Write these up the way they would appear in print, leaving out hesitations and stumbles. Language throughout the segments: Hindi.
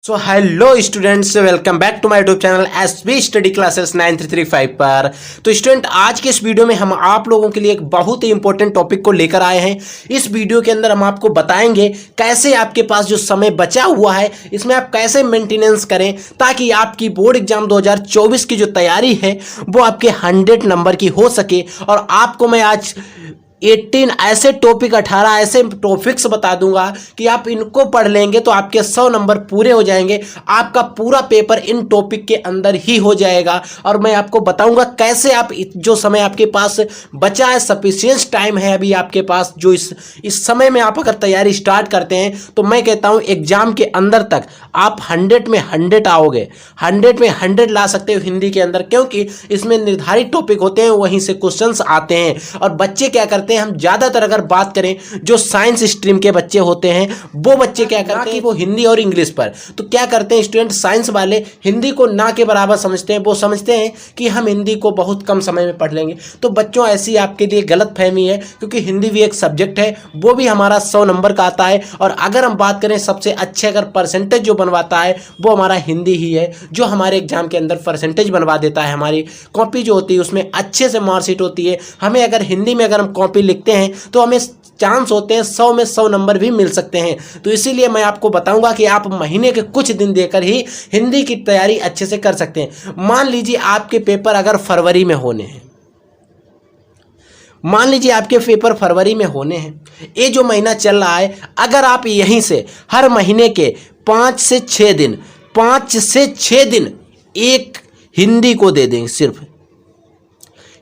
So hello students, welcome back to my YouTube channel SB study classes 9335 पर। तो स्टूडेंट, आज के इस वीडियो में हम आप लोगों के लिए एक बहुत ही इंपॉर्टेंट टॉपिक को लेकर आए हैं। इस वीडियो के अंदर हम आपको बताएंगे कैसे आपके पास जो समय बचा हुआ है इसमें आप कैसे मेंटेनेंस करें ताकि आपकी बोर्ड एग्जाम 2024 की जो तैयारी है वो आपके 100 नंबर की हो सके। और आपको मैं आज 18 ऐसे टॉपिक 18 ऐसे टॉपिक्स बता दूंगा कि आप इनको पढ़ लेंगे तो आपके 100 नंबर पूरे हो जाएंगे। आपका पूरा पेपर इन टॉपिक के अंदर ही हो जाएगा और मैं आपको बताऊंगा कैसे आप जो समय आपके पास बचा है, सफिशिएंट टाइम है अभी आपके पास, जो इस समय में आप अगर तैयारी स्टार्ट करते हैं तो मैं कहता हूं एग्जाम के अंदर तक आप 100 में 100 आओगे, 100 में 100 ला सकते हो हिंदी के अंदर, क्योंकि इसमें निर्धारित टॉपिक होते हैं, वहीं से क्वेश्चंस आते हैं। और बच्चे क्या करते हैं, हम ज्यादातर अगर बात करें जो साइंस स्ट्रीम के बच्चे होते हैं वो बच्चे क्या करते हैं, वो हिंदी और इंग्लिश पर तो क्या करते हैं स्टूडेंट, साइंस वाले हिंदी को ना के बराबर समझते हैं। वो समझते हैं कि हम हिंदी को बहुत कम समय में पढ़ लेंगे। तो बच्चों, ऐसी आपके लिए गलत फहमी है, क्योंकि हिंदी भी एक सब्जेक्ट है, वो भी हमारा 100 नंबर का आता है। और अगर हम बात करें सबसे अच्छे अगर परसेंटेज जो बनवाता है वो हमारा हिंदी ही है, जो हमारे एग्जाम के अंदर परसेंटेज बनवा देता है। हमारी कॉपी जो होती है उसमें अच्छे से मार्कशीट होती है। हमें अगर हिंदी में अगर हम कॉपी लिखते हैं तो हमें चांस होते हैं 100 में 100 नंबर भी मिल सकते हैं। तो इसीलिए मैं आपको बताऊंगा कि आप महीने के कुछ दिन देकर ही हिंदी की तैयारी अच्छे से कर सकते हैं। मान लीजिए आपके पेपर अगर फरवरी में होने हैं, मान लीजिए आपके पेपर फरवरी में होने हैं, ये जो महीना चल रहा है, अगर आप यहीं से हर महीने के 5 से 6 दिन 5 से 6 दिन एक हिंदी को दे दें, सिर्फ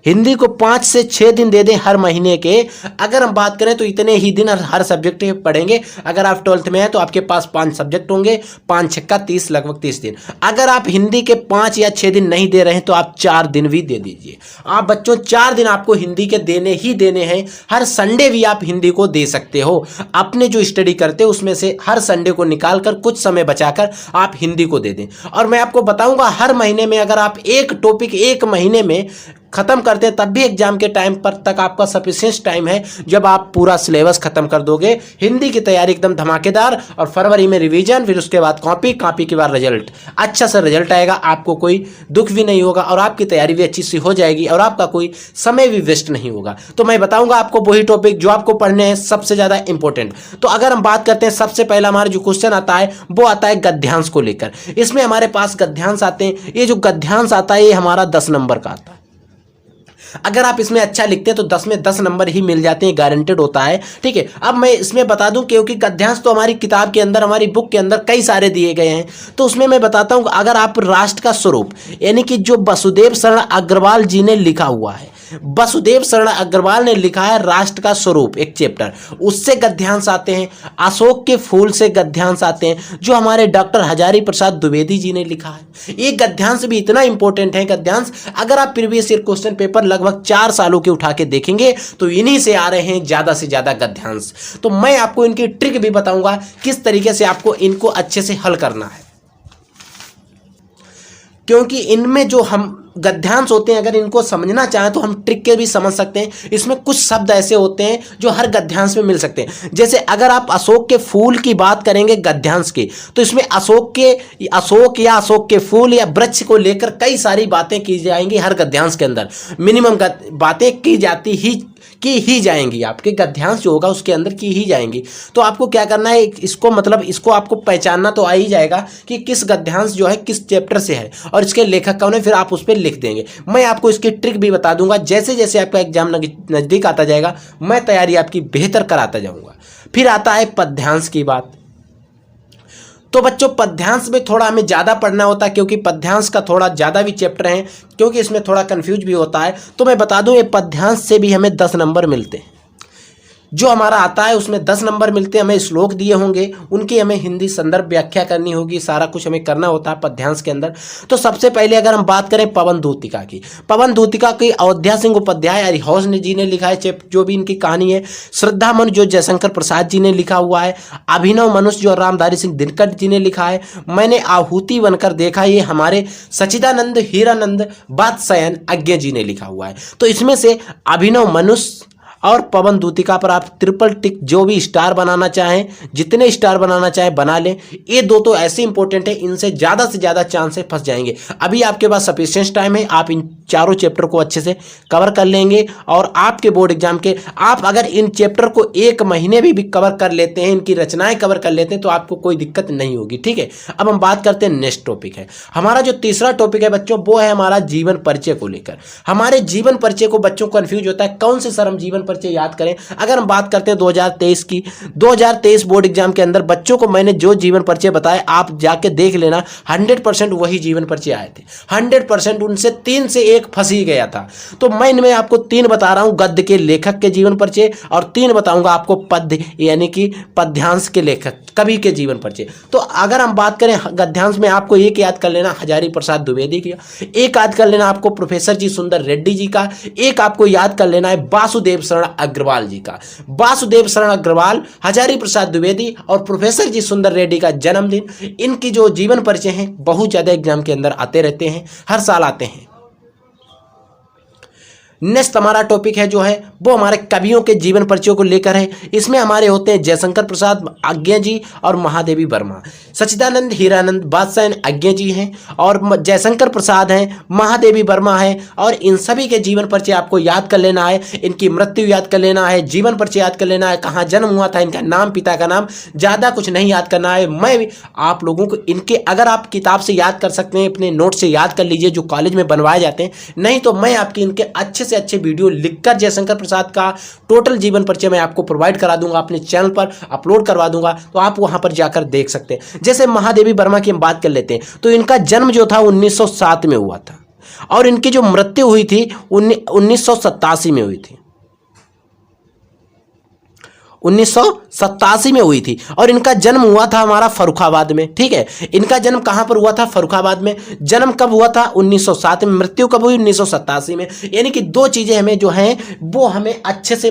हिंदी को 5 से 6 दिन दे दें हर महीने के। अगर हम बात करें तो इतने ही दिन हर सब्जेक्ट पढ़ेंगे। अगर आप 12th में हैं तो आपके पास 5 सब्जेक्ट होंगे, 5 छक्का 30, लगभग 30 दिन। अगर आप हिंदी के 5 या 6 दिन नहीं दे रहे हैं तो आप 4 दिन भी दे दीजिए। आप बच्चों 4 दिन आपको हिंदी के देने ही देने हैं। हर संडे भी आप हिंदी को दे सकते हो। अपने जो स्टडी करते हो उसमें से हर संडे को निकाल कर कुछ समय बचाकर आप हिंदी को दे दें। और मैं आपको बताऊंगा हर महीने में अगर आप एक टॉपिक एक महीने में खत्म करते हैं तब भी एग्जाम के टाइम पर तक आपका सफिशिएंट टाइम है। जब आप पूरा सिलेबस खत्म कर दोगे, हिंदी की तैयारी एकदम धमाकेदार, और फरवरी में रिवीजन, फिर उसके बाद कॉपी के बाद रिजल्ट, अच्छा सा रिजल्ट आएगा। आपको कोई दुख भी नहीं होगा और आपकी तैयारी भी अच्छी सी हो जाएगी और आपका कोई समय भी वेस्ट नहीं होगा। तो मैं बताऊंगा आपको वही टॉपिक जो आपको पढ़ने हैं सबसे ज्यादा इंपॉर्टेंट। तो अगर हम बात करते हैं, सबसे पहला हमारा जो क्वेश्चन आता है वो आता है गद्यांश को लेकर। इसमें हमारे पास गद्यांश आते हैं। ये जो गद्यांश आता है ये हमारा 10 नंबर का आता है। अगर आप इसमें अच्छा लिखते हैं तो 10 में 10 नंबर ही मिल जाते हैं, गारंटेड होता है। ठीक है, अब मैं इसमें बता दूं, क्योंकि गद्यांश तो हमारी किताब के अंदर, हमारी बुक के अंदर कई सारे दिए गए हैं, तो उसमें मैं बताता हूं अगर आप राष्ट्र का स्वरूप, यानी कि जो वसुदेव शरण अग्रवाल जी ने लिखा हुआ है, वसुदेव शरण अग्रवाल ने लिखा है राष्ट्र का स्वरूप एक चैप्टर, उससे गद्यांश आते हैं। अशोक के फूल से गद्यांश आते हैं, जो हमारे डॉक्टर हजारी प्रसाद द्विवेदी जी ने लिखा है। ये गद्यांश भी इतना इंपॉर्टेंट है। गद्यांश अगर आप प्रीवियस ईयर क्वेश्चन पेपर लगभग 4 सालों के उठा के देखेंगे तो इन्हीं से आ रहे हैं ज्यादा से ज्यादा गद्यांश। तो मैं आपको इनकी ट्रिक भी बताऊंगा किस तरीके से आपको इनको अच्छे से हल करना है, क्योंकि इनमें जो हम गद्यांश होते हैं अगर इनको समझना चाहें तो हम ट्रिक के भी समझ सकते हैं। इसमें कुछ शब्द ऐसे होते हैं जो हर गद्यांश में मिल सकते हैं। जैसे अगर आप अशोक के फूल की बात करेंगे गद्यांश की, तो इसमें अशोक या अशोक के फूल या वृक्ष को लेकर कई सारी बातें की जाएंगी हर गद्यांश के अंदर। मिनिमम बातें की ही जाएंगी, आपके गद्यांश जो होगा उसके अंदर की ही जाएंगी। तो आपको क्या करना है, इसको आपको पहचानना तो आ ही जाएगा कि किस गद्यांश जो है किस चैप्टर से है और इसके लेखक कौन है, फिर आप उस पर लिख देंगे। मैं आपको इसकी ट्रिक भी बता दूंगा। जैसे जैसे आपका एग्जाम नजदीक आता जाएगा मैं तैयारी आपकी बेहतर कराता जाऊंगा। फिर आता है पद्यांश की बात। तो बच्चों पद्यांश में थोड़ा हमें ज़्यादा पढ़ना होता है, क्योंकि पद्यांश का थोड़ा ज़्यादा भी चैप्टर है, क्योंकि इसमें थोड़ा कंफ्यूज भी होता है। तो मैं बता दूं ये पद्यांश से भी हमें 10 नंबर मिलते हैं। जो हमारा आता है उसमें 10 नंबर मिलते हैं। हमें श्लोक दिए होंगे, उनकी हमें हिंदी संदर्भ व्याख्या करनी होगी, सारा कुछ हमें करना होता है पद्यांश के अंदर। तो सबसे पहले अगर हम बात करें पवन दूतिका की, पवन दूतिका की अयोध्या सिंह उपाध्याय हरिहौस जी ने लिखा है, जो भी इनकी कहानी है। श्रद्धा मनु जो जयशंकर प्रसाद जी ने लिखा हुआ है। अभिनव मनुष्य जो रामधारी सिंह दिनकर जी ने लिखा है। मैंने आहूति बनकर देखा, ये हमारे सच्चिदानंद हीरानंद वात्स्यायन अज्ञ जी ने लिखा हुआ है। तो इसमें से अभिनव मनुष्य, और पवन दूतिका पर आप ट्रिपल टिक, जो भी स्टार बनाना चाहें, जितने स्टार बनाना चाहें बना लें। ये दो तो ऐसे इंपॉर्टेंट है, इनसे ज़्यादा से ज़्यादा चांस है फंस जाएंगे। अभी आपके पास सफिशिएंट टाइम है, आप इन चारों चैप्टर को अच्छे से कवर कर लेंगे और आपके बोर्ड एग्जाम के आप अगर इन चैप्टर को एक महीने भी कवर कर लेते हैं, इनकी रचनाएं कवर कर लेते हैं, तो आपको कोई दिक्कत नहीं होगी। ठीक है, अब हम बात करते हैं नेक्स्ट टॉपिक है हमारा जो तीसरा टॉपिक है बच्चों, वो है हमारा जीवन परिचय को लेकर। हमारे जीवन परिचय को बच्चों को कंफ्यूज होता है कौन से सर हम जीवन परिचय याद करें। अगर हम बात करते हैं 2023 की, 2023 बोर्ड एग्जाम के अंदर बच्चों को मैंने जो जीवन परिचय बताए आप जाके देख लेना, 100% वही जीवन परिचय आए थे। 100% उनसे 3 से 1 फंस ही गया था। तो मैं इनमें आपको 3 बता रहा हूं, गद्य के लेखक के जीवन परिचय, और 3 बताऊंगा आपको पद्य यानी कि पद्यांश के लेखक कवि के जीवन परिचय। तो अगर हम बात करें गद्यांश में, आपको एक याद कर लेना हजारी प्रसाद द्विवेदी का, एक याद कर लेना आपको प्रोफेसर जी सुंदर रेड्डी जी का, एक आपको याद कर लेना है वासुदेव शरण अग्रवाल जी का। वासुदेव शरण अग्रवाल, हजारी प्रसाद द्विवेदी और प्रोफेसर जी सुंदर रेड्डी का जन्मदिन, इनकी जो जीवन परिचय हैं बहुत ज्यादा एग्जाम के अंदर आते रहते हैं, हर साल आते हैं। नेक्स्ट हमारा टॉपिक है जो है वो हमारे कवियों के जीवन परिचयों को लेकर है। इसमें हमारे होते हैं जयशंकर प्रसाद आज्ञा जी और महादेवी वर्मा। सच्चिदानंद हीरानंद बादशाह आज्ञा जी हैं और जयशंकर प्रसाद हैं, महादेवी वर्मा हैं, और इन सभी के जीवन परिचय आपको याद कर लेना है। इनकी मृत्यु याद कर लेना है, जीवन परिचय याद कर लेना है, कहाँ जन्म हुआ था, इनका नाम, पिता का नाम, ज़्यादा कुछ नहीं याद करना है। मैं भी आप लोगों को इनके अगर आप किताब से याद कर सकते हैं, अपने नोट से याद कर लीजिए जो कॉलेज में बनवाए जाते हैं, नहीं तो मैं आपकी इनके अच्छे से अच्छे वीडियो लिखकर जयशंकर प्रसाद का टोटल जीवन परिचय मैं आपको प्रोवाइड करा दूंगा, अपने चैनल पर अपलोड करवा दूंगा, तो आप वहां पर जाकर देख सकते हैं। जैसे महादेवी वर्मा की हम बात कर लेते हैं, तो इनका जन्म जो था 1907 में हुआ था और इनकी जो मृत्यु हुई थी 1987 में हुई थी, 1987 में हुई थी। और इनका जन्म हुआ था हमारा फर्रुखाबाद में। ठीक है, इनका जन्म कहां पर हुआ था? फर्रुखाबाद में। जन्म कब हुआ था? 1907 में। मृत्यु कब हुई? 1987 में। यानी कि 2 चीजें हमें जो हैं वो हमें अच्छे से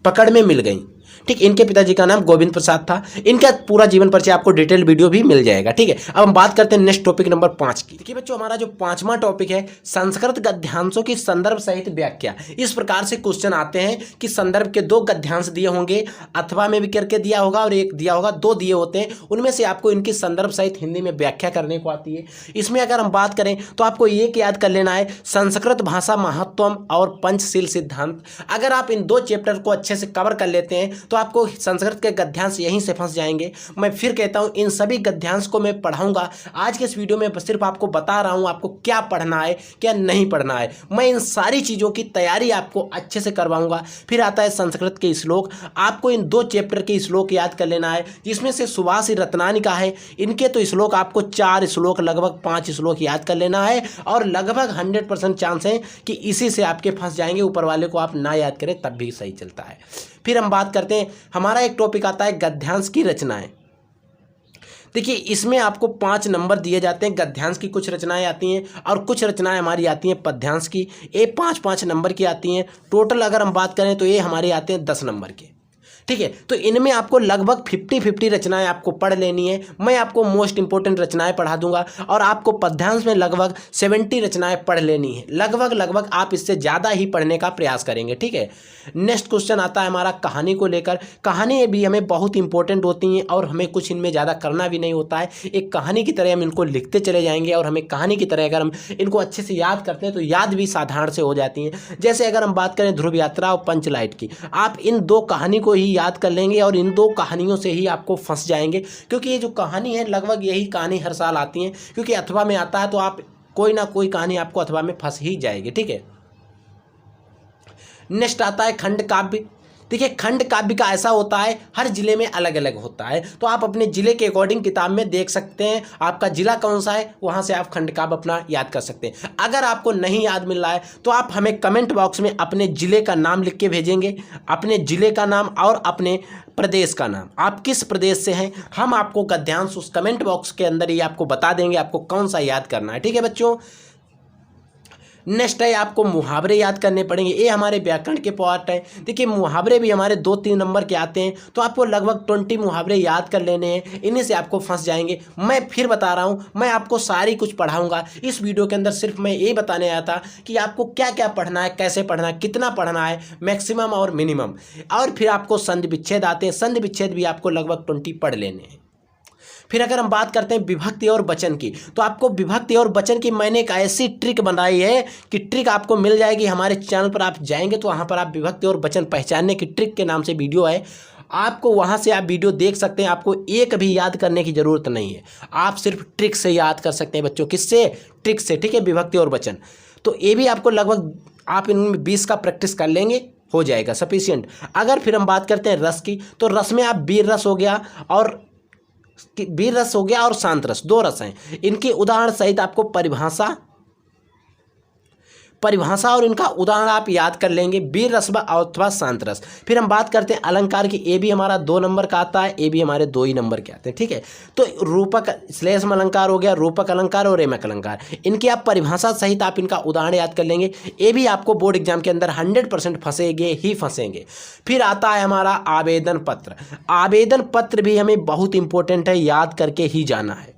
पकड़ में मिल गई। ठीक, इनके पिताजी का नाम गोविंद प्रसाद था। इनका पूरा जीवन परिचय आपको डिटेल वीडियो भी मिल जाएगा। ठीक है, अब हम बात करते हैं नेक्स्ट टॉपिक नंबर 5 की। देखिए बच्चों, हमारा जो 5वां टॉपिक है संस्कृत गद्यांशों की संदर्भ सहित व्याख्या। इस प्रकार से क्वेश्चन आते हैं कि संदर्भ के 2 गद्यांश दिए होंगे, अथवा में भी करके दिया होगा और एक दिया होगा, 2 दिए होते हैं, उनमें से आपको इनकी संदर्भ सहित हिंदी में व्याख्या करने को आती है। इसमें अगर हम बात करें तो आपको एक याद कर लेना है, संस्कृत भाषा महत्वम और पंचशील सिद्धांत। अगर आप इन 2 चैप्टर को अच्छे से कवर कर लेते हैं तो आपको संस्कृत के गद्यांश यहीं से फंस जाएंगे। मैं फिर कहता हूं, इन सभी गद्यांश को मैं पढ़ाऊंगा। आज के इस वीडियो में सिर्फ आपको बता रहा हूं आपको क्या पढ़ना है, क्या नहीं पढ़ना है। मैं इन सारी चीज़ों की तैयारी आपको अच्छे से करवाऊंगा। फिर आता है संस्कृत के श्लोक। आपको इन 2 चैप्टर के श्लोक याद कर लेना है, जिसमें से सुभाष रत्नानी का है। इनके तो श्लोक आपको 4 श्लोक, लगभग 5 श्लोक याद कर लेना है और लगभग 100% चांस है कि इसी से आपके फंस जाएंगे। ऊपर वाले को आप ना याद करें तब भी सही चलता है। फिर हम बात करते हैं, हमारा एक टॉपिक आता है गद्यांश की रचनाएं। देखिए, इसमें आपको 5 नंबर दिए जाते हैं। गद्यांश की कुछ रचनाएं आती हैं और कुछ रचनाएं हमारी आती हैं पद्यांश की। ये 5-5 नंबर की आती हैं। टोटल अगर हम बात करें तो ये हमारे आते हैं 10 नंबर के। ठीक है, तो इनमें आपको लगभग 50-50 रचनाएं आपको पढ़ लेनी है। मैं आपको मोस्ट इंपोर्टेंट रचनाएं पढ़ा दूंगा और आपको पद्यांश में लगभग 70 रचनाएं पढ़ लेनी है। लगभग आप इससे ज़्यादा ही पढ़ने का प्रयास करेंगे। ठीक है, नेक्स्ट क्वेश्चन आता है हमारा कहानी को लेकर। कहानी भी हमें बहुत इंपॉर्टेंट होती हैं और हमें कुछ इनमें ज़्यादा करना भी नहीं होता है। एक कहानी की तरह हम इनको लिखते चले जाएंगे और हमें कहानी की तरह अगर हम इनको अच्छे से याद करते हैं तो याद भी साधारण से हो जाती हैं। जैसे अगर हम बात करें ध्रुव यात्रा और पंचलाइट की, आप इन 2 कहानी को ही याद कर लेंगे और इन 2 कहानियों से ही आपको फंस जाएंगे, क्योंकि ये जो कहानी है लगभग यही कहानी हर साल आती है, क्योंकि अथवा में आता है तो आप कोई ना कोई कहानी आपको अथवा में फंस ही जाएगी। ठीक है, नेक्स्ट आता है खंड काव्य। देखिए, खंड काव्य का ऐसा होता है हर जिले में अलग अलग होता है, तो आप अपने जिले के अकॉर्डिंग किताब में देख सकते हैं आपका जिला कौन सा है, वहां से आप खंड काव्य अपना याद कर सकते हैं। अगर आपको नहीं याद मिल रहा है तो आप हमें कमेंट बॉक्स में अपने जिले का नाम लिख के भेजेंगे, अपने जिले का नाम और अपने प्रदेश का नाम, आप किस प्रदेश से हैं, हम आपको गद्यांश उस कमेंट बॉक्स के अंदर ही आपको बता देंगे आपको कौन सा याद करना है। ठीक है बच्चों, नेक्स्ट है आपको मुहावरे याद करने पड़ेंगे, ये हमारे व्याकरण के पार्ट है। देखिए मुहावरे भी हमारे 2-3 नंबर के आते हैं, तो आपको लगभग 20 मुहावरे याद कर लेने हैं, इन्हीं से आपको फंस जाएंगे। मैं फिर बता रहा हूँ, मैं आपको सारी कुछ पढ़ाऊँगा इस वीडियो के अंदर। सिर्फ मैं ये बताने आया था कि आपको क्या क्या पढ़ना है, कैसे पढ़ना है, कितना पढ़ना है, मैक्सिमम और मिनिमम। और फिर आपको संधि विच्छेद आते हैं, संधि विच्छेद भी आपको लगभग 20 पढ़ लेने हैं। फिर अगर हम बात करते हैं विभक्ति और वचन की, तो आपको विभक्ति और वचन की मैंने एक ऐसी ट्रिक बनाई है कि ट्रिक आपको मिल जाएगी हमारे चैनल पर। आप जाएंगे तो वहाँ पर आप विभक्ति और वचन पहचानने की ट्रिक के नाम से वीडियो है, आपको वहाँ से आप वीडियो देख सकते हैं। आपको एक भी याद करने की ज़रूरत नहीं है, आप सिर्फ ट्रिक से याद कर सकते हैं बच्चों। किससे? ट्रिक से, ठीक है, विभक्ति और वचन। तो ये भी आपको लगभग आप इनमें 20 का प्रैक्टिस कर लेंगे, हो जाएगा सफिशिएंट। अगर फिर हम बात करते हैं रस की, तो रस में आप वीर रस हो गया और वीर रस हो गया और शांत रस, 2 रस हैं। इनके उदाहरण सहित आपको परिभाषा और इनका उदाहरण आप याद कर लेंगे, वीर रस अथवा शांत रस। फिर हम बात करते हैं अलंकार की, ए भी हमारा 2 नंबर का आता है, ए भी हमारे 2 ही नंबर के आते हैं, ठीक है। तो रूपक श्लेषम अलंकार हो गया, रूपक अलंकार और रेमक अलंकार, इनकी आप परिभाषा सहित आप इनका उदाहरण याद कर लेंगे। ये भी आपको बोर्ड एग्जाम के अंदर 100% फंसेंगे ही फंसेंगे। फिर आता है हमारा आवेदन पत्र। आवेदन पत्र भी हमें बहुत इंपॉर्टेंट है, याद करके ही जाना है।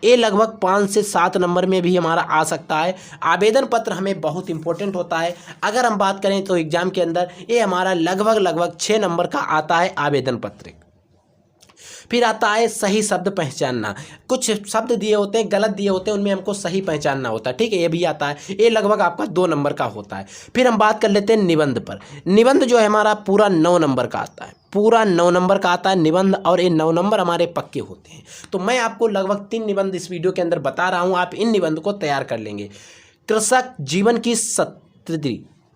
ये लगभग 5 से 7 नंबर में भी हमारा आ सकता है। आवेदन पत्र हमें बहुत इंपॉर्टेंट होता है। अगर हम बात करें तो एग्जाम के अंदर ये हमारा लगभग 6 नंबर का आता है आवेदन पत्र। फिर आता है सही शब्द पहचानना। कुछ शब्द दिए होते हैं, गलत दिए होते हैं, उनमें हमको सही पहचानना होता है, ठीक है, ये भी आता है। ये लगभग आपका 2 नंबर का होता है। फिर हम बात कर लेते हैं निबंध पर। निबंध जो है हमारा पूरा 9 नंबर का आता है, पूरा 9 नंबर का आता है निबंध, और ये 9 नंबर हमारे पक्के होते हैं। तो मैं आपको लगभग 3 निबंध इस वीडियो के अंदर बता रहा हूँ, आप इन निबंध को तैयार कर लेंगे। कृषक जीवन की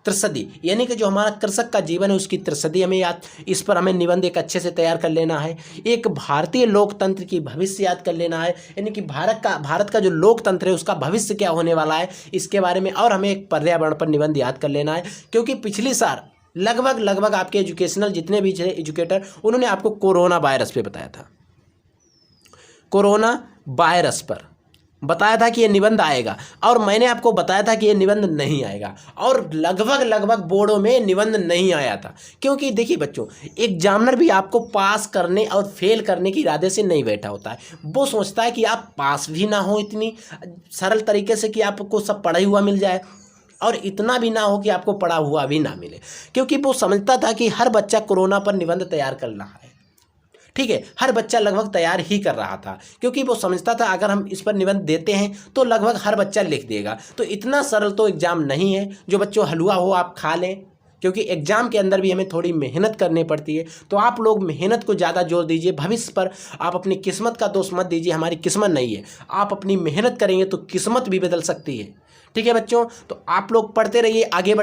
त्रिशदी, यानी कि जो हमारा कृषक का जीवन है उसकी त्रिशदी हमें याद, इस पर हमें निबंध एक अच्छे से तैयार कर लेना है। एक भारतीय लोकतंत्र की भविष्य याद कर लेना है, यानी कि भारत का जो लोकतंत्र है उसका भविष्य क्या होने वाला है इसके बारे में। और हमें एक पर्यावरण पर निबंध याद कर लेना है, क्योंकि पिछली साल लगभग आपके एजुकेशनल जितने भी एजुकेटर उन्होंने आपको कोरोना वायरस पे बताया था, कोरोना वायरस पर बताया था कि ये निबंध आएगा, और मैंने आपको बताया था कि ये निबंध नहीं आएगा, और लगभग बोर्डों में निबंध नहीं आया था। क्योंकि देखिए बच्चों, एग्जामिनर भी आपको पास करने और फेल करने के इरादे से नहीं बैठा होता है। वो सोचता है कि आप पास भी ना हो इतनी सरल तरीके से कि आपको सब पढ़ा हुआ मिल जाए, और इतना भी ना हो कि आपको पढ़ा हुआ भी ना मिले। क्योंकि वो समझता था कि हर बच्चा कोरोना पर निबंध तैयार कर रहा है, ठीक है, हर बच्चा लगभग तैयार ही कर रहा था, क्योंकि वो समझता था अगर हम इस पर निबंध देते हैं तो लगभग हर बच्चा लिख देगा। तो इतना सरल तो एग्ज़ाम नहीं है जो बच्चों हलवा हो आप खा लें, क्योंकि एग्ज़ाम के अंदर भी हमें थोड़ी मेहनत करनी पड़ती है। तो आप लोग मेहनत को ज़्यादा जोर दीजिए, भविष्य पर आप अपनी किस्मत का दोष मत दीजिए। हमारी किस्मत नहीं है, आप अपनी मेहनत करेंगे तो किस्मत भी बदल सकती है, ठीक है बच्चों। तो आप लोग पढ़ते रहिए, आगे बढ़